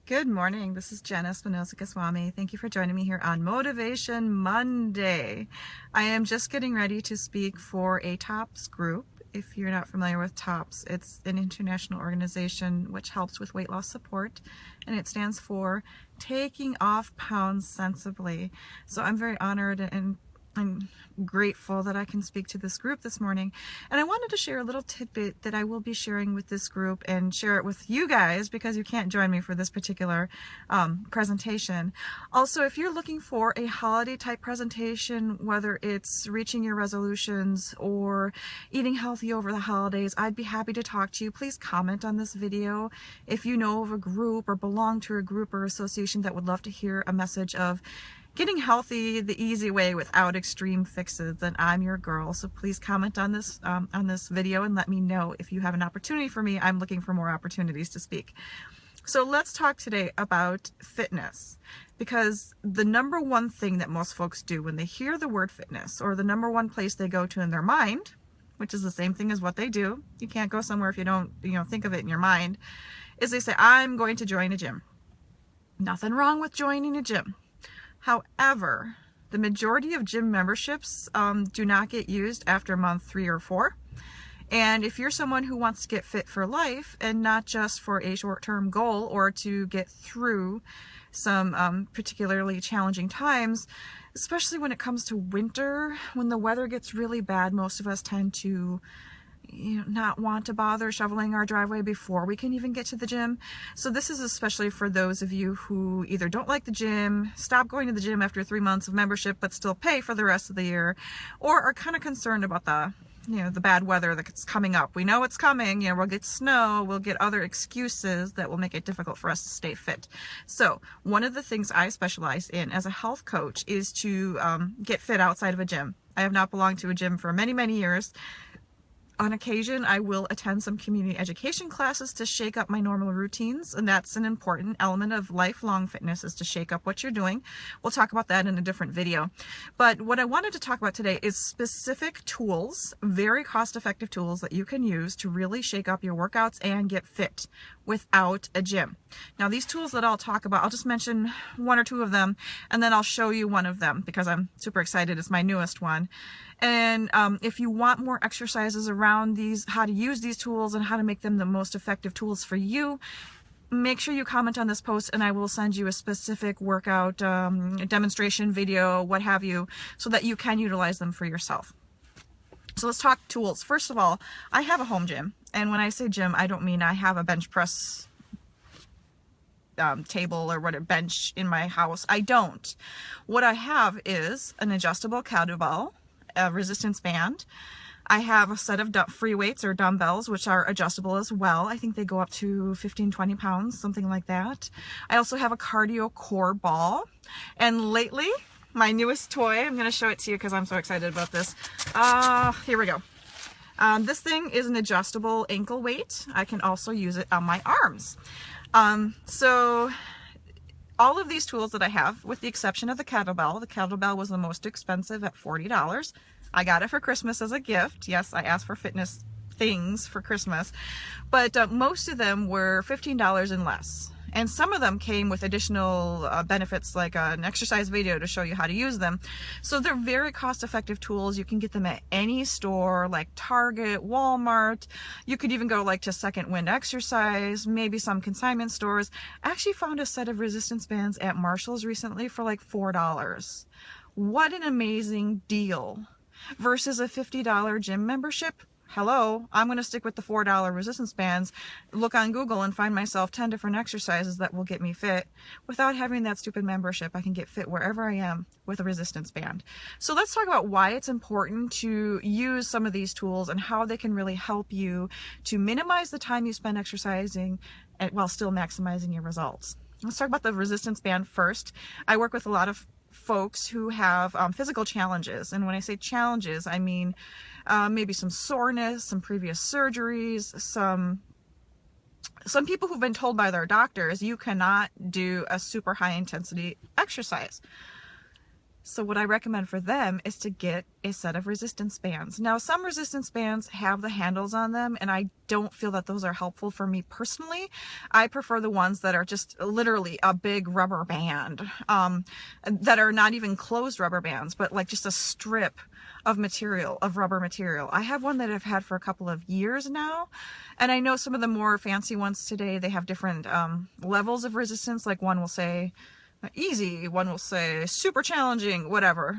Good morning. This is Jenn Espinosa-Goswami. Thank you for joining me here on Motivation Monday. I am just getting ready to speak for a TOPS group. If you're not familiar with TOPS, it's an international organization which helps with weight loss support, and it stands for Taking Off Pounds Sensibly. So I'm very honored and I'm grateful that I can speak to this group this morning. And I wanted to share a little tidbit that I will be sharing with this group and share it with you guys because you can't join me for this particular presentation. Also, if you're looking for a holiday type presentation, whether it's reaching your resolutions or eating healthy over the holidays, I'd be happy to talk to you. Please comment on this video. If you know of a group or belong to a group or association that would love to hear a message of getting healthy the easy way without extreme fixes, then I'm your girl. So please comment on this video and let me know if you have an opportunity for me. I'm looking for more opportunities to speak. So let's talk today about fitness, because the number one thing that most folks do when they hear the word fitness, or the number one place they go to in their mind, which is the same thing as what they do, you can't go somewhere if you don't think of it in your mind, is they say, I'm going to join a gym. Nothing wrong with joining a gym. However, the majority of gym memberships do not get used after month 3 or 4. And if you're someone who wants to get fit for life and not just for a short-term goal or to get through some particularly challenging times, especially when it comes to winter, when the weather gets really bad, most of us tend to not want to bother shoveling our driveway before we can even get to the gym. So this is especially for those of you who either don't like the gym, stop going to the gym after 3 months of membership, but still pay for the rest of the year, or are kind of concerned about the bad weather that's coming up. We know it's coming. We'll get snow, we'll get other excuses that will make it difficult for us to stay fit. So one of the things I specialize in as a health coach is to get fit outside of a gym. I have not belonged to a gym for many, many years. On occasion, I will attend some community education classes to shake up my normal routines, and that's an important element of lifelong fitness, is to shake up what you're doing. We'll talk about that in a different video. But what I wanted to talk about today is specific tools, very cost-effective tools that you can use to really shake up your workouts and get fit without a gym. Now, these tools that I'll talk about, I'll just mention 1 or 2 of them, and then I'll show you one of them because I'm super excited. It's my newest one. And if you want more exercises around these, how to use these tools and how to make them the most effective tools for you, make sure you comment on this post and I will send you a specific workout demonstration video, what have you, so that you can utilize them for yourself. So let's talk tools. First of all, I have a home gym. And when I say gym, I don't mean I have a bench press table or what, a bench in my house. I don't. What I have is an adjustable kettlebell, a resistance band. I have a set of free weights or dumbbells, which are adjustable as well. I think they go up to 15, 20 pounds, something like that. I also have a cardio core ball. And lately, my newest toy, I'm going to show it to you because I'm so excited about this. Here we go. This thing is an adjustable ankle weight. I can also use it on my arms. So all of these tools that I have, with the exception of the kettlebell was the most expensive at $40. I got it for Christmas as a gift. Yes, I asked for fitness things for Christmas, but most of them were $15 and less. And some of them came with additional benefits like an exercise video to show you how to use them. So they're very cost-effective tools. You can get them at any store like Target, Walmart. You could even go like to Second Wind Exercise, maybe some consignment stores. I actually found a set of resistance bands at Marshall's recently for like $4. What an amazing deal versus a $50 gym membership. Hello, I'm going to stick with the $4 resistance bands, look on Google and find myself 10 different exercises that will get me fit. Without having that stupid membership, I can get fit wherever I am with a resistance band. So let's talk about why it's important to use some of these tools and how they can really help you to minimize the time you spend exercising while still maximizing your results. Let's talk about the resistance band first. I work with a lot of folks who have physical challenges, and when I say challenges, I mean maybe some soreness, some previous surgeries, some people who've been told by their doctors you cannot do a super high intensity exercise. So what I recommend for them is to get a set of resistance bands. Now, some resistance bands have the handles on them, and I don't feel that those are helpful for me personally. I prefer the ones that are just literally a big rubber band, that are not even closed rubber bands, but like just a strip of material, of rubber material. I have one that I've had for a couple of years now, and I know some of the more fancy ones today, they have different levels of resistance. Like one will say easy, one will say super challenging, whatever.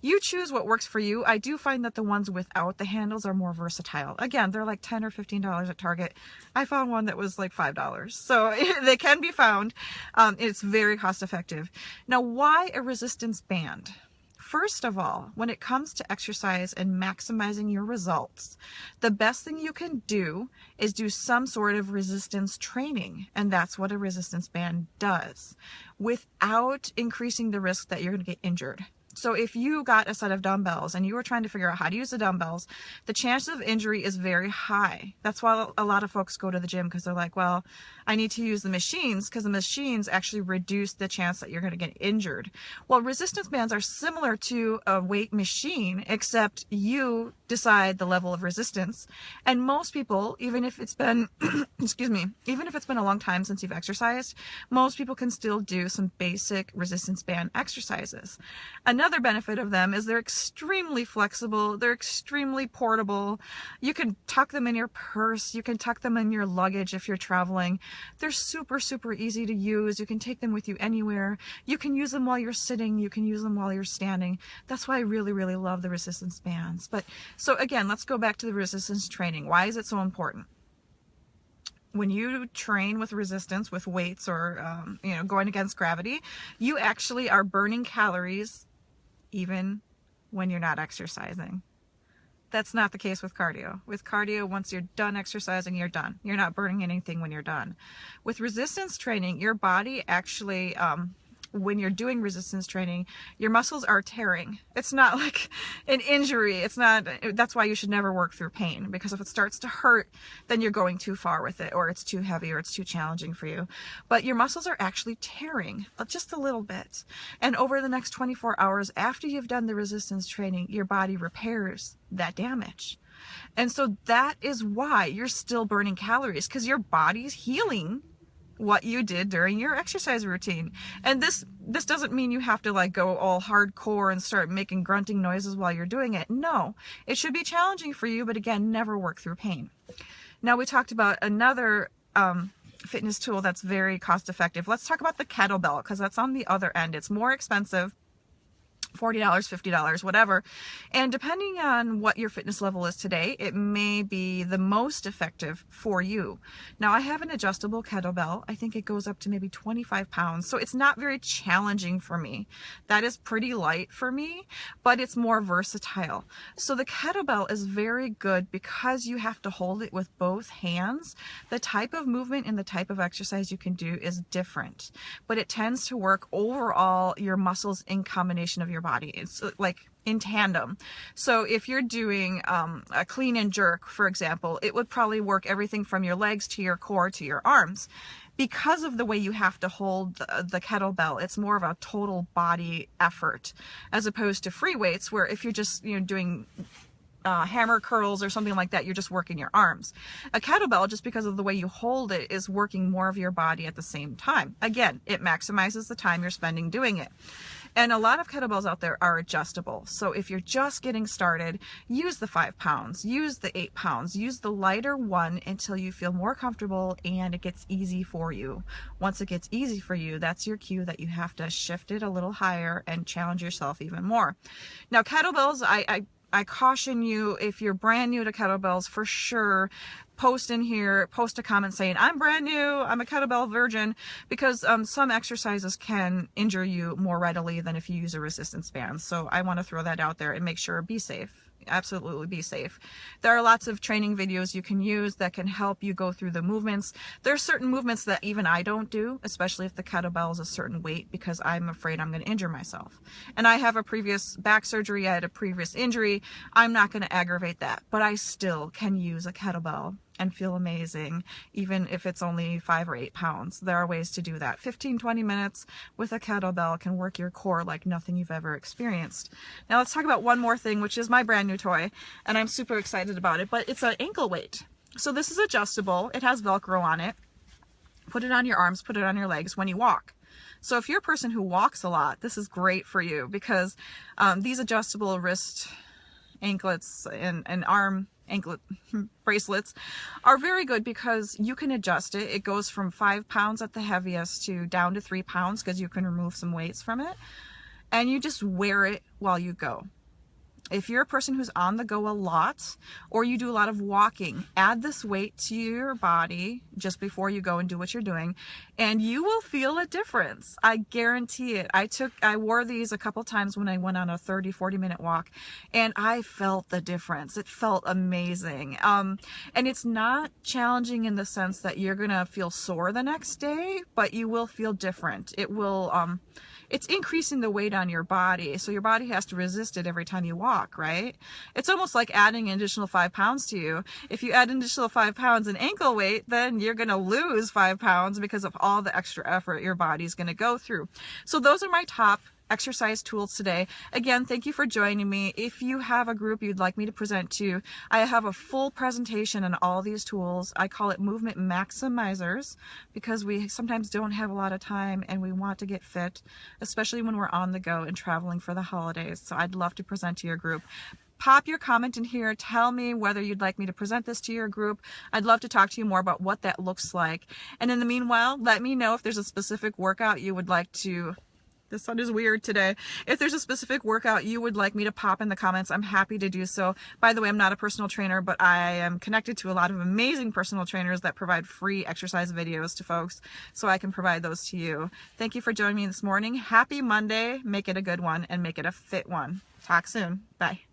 You choose what works for you. I do find that the ones without the handles are more versatile. Again, they're like $10 or $15 at Target. I found one that was like $5. So they can be found. It's very cost effective. Now, why a resistance band? First of all, when it comes to exercise and maximizing your results, the best thing you can do is do some sort of resistance training. And that's what a resistance band does, without increasing the risk that you're going to get injured. So if you got a set of dumbbells and you were trying to figure out how to use the dumbbells, the chance of injury is very high. That's why a lot of folks go to the gym, because they're like, well, I need to use the machines because the machines actually reduce the chance that you're going to get injured. Well, resistance bands are similar to a weight machine, except you decide the level of resistance. And most people, even if it's been, excuse me, even if it's been a long time since you've exercised, most people can still do some basic resistance band exercises. Another benefit of them is they're extremely flexible. They're extremely portable. You can tuck them in your purse. You can tuck them in your luggage if you're traveling. They're super, super easy to use. You can take them with you anywhere. You can use them while you're sitting. You can use them while you're standing. That's why I really, really love the resistance bands. But so again, let's go back to the resistance training. Why is it so important? When you train with resistance, with weights, or going against gravity, you actually are burning calories even when you're not exercising. That's not the case with cardio. With cardio, once you're done exercising, you're done. You're not burning anything when you're done. With resistance training, your body actually, when you're doing resistance training, your muscles are tearing. It's not like an injury. That's why you should never work through pain, because if it starts to hurt, then you're going too far with it, or it's too heavy, or it's too challenging for you. But your muscles are actually tearing just a little bit. And over the next 24 hours after you've done the resistance training, your body repairs that damage. And so that is why you're still burning calories, because your body's healing what you did during your exercise routine. And this doesn't mean you have to like go all hardcore and start making grunting noises while you're doing it. No, it should be challenging for you, but again, never work through pain. Now, we talked about another fitness tool that's very cost effective. Let's talk about the kettlebell, because that's on the other end. It's more expensive. $40, $50, whatever. And depending on what your fitness level is today, it may be the most effective for you. Now, I have an adjustable kettlebell. I think it goes up to maybe 25 pounds. So it's not very challenging for me. That is pretty light for me, but it's more versatile. So the kettlebell is very good because you have to hold it with both hands. The type of movement and the type of exercise you can do is different, but it tends to work overall your muscles in combination of your body. It's like in tandem. So if you're doing a clean and jerk, for example, it would probably work everything from your legs to your core to your arms. Because of the way you have to hold the kettlebell, it's more of a total body effort, as opposed to free weights, where if you're just doing hammer curls or something like that, you're just working your arms. A kettlebell, just because of the way you hold it, is working more of your body at the same time. Again, it maximizes the time you're spending doing it. And a lot of kettlebells out there are adjustable. So if you're just getting started, use the 5 pounds, use the 8 pounds, use the lighter one until you feel more comfortable and it gets easy for you. Once it gets easy for you, that's your cue that you have to shift it a little higher and challenge yourself even more. Now, kettlebells, I caution you, if you're brand new to kettlebells, for sure, post in here, post a comment saying, I'm brand new, I'm a kettlebell virgin, because some exercises can injure you more readily than if you use a resistance band. So I want to throw that out there and make sure, be safe. Absolutely be safe. There are lots of training videos you can use that can help you go through the movements. There are certain movements that even I don't do, especially if the kettlebell is a certain weight, because I'm afraid I'm going to injure myself. And I have a previous back surgery. I had a previous injury. I'm not going to aggravate that, but I still can use a kettlebell and feel amazing, even if it's only 5 or 8 pounds. There are ways to do that. 15-20 minutes with a kettlebell can work your core like nothing you've ever experienced. Now let's talk about one more thing, which is my brand new toy, and I'm super excited about it, but it's an ankle weight. So this is adjustable. It has Velcro on it. Put it on your arms, put it on your legs when you walk. So if you're a person who walks a lot, this is great for you, because these adjustable wrist anklets and arm anklet bracelets are very good, because you can adjust it. It goes from 5 pounds at the heaviest to down to 3 pounds, because you can remove some weights from it, and you just wear it while you go. If you're a person who's on the go a lot, or you do a lot of walking, add this weight to your body just before you go and do what you're doing, and you will feel a difference. I guarantee it. I wore these a couple times when I went on a 30-40 minute walk, and I felt the difference. It felt amazing. And it's not challenging in the sense that you're gonna feel sore the next day, but you will feel different. It will, it's increasing the weight on your body, so your body has to resist it every time you walk, right? It's almost like adding an additional 5 pounds to you. If you add an additional 5 pounds in ankle weight, then you're going to lose 5 pounds because of all the extra effort your body's going to go through. So those are my top exercise tools today. Again, thank you for joining me. If you have a group you'd like me to present to, I have a full presentation on all these tools. I call it movement maximizers, because we sometimes don't have a lot of time and we want to get fit, especially when we're on the go and traveling for the holidays. So I'd love to present to your group. Pop your comment in here. Tell me whether you'd like me to present this to your group. I'd love to talk to you more about what that looks like. And in the meanwhile, let me know if there's a specific workout you would like to... The sun is weird today. If there's a specific workout you would like me to pop in the comments, I'm happy to do so. By the way, I'm not a personal trainer, but I am connected to a lot of amazing personal trainers that provide free exercise videos to folks, so I can provide those to you. Thank you for joining me this morning. Happy Monday. Make it a good one, and make it a fit one. Talk soon. Bye.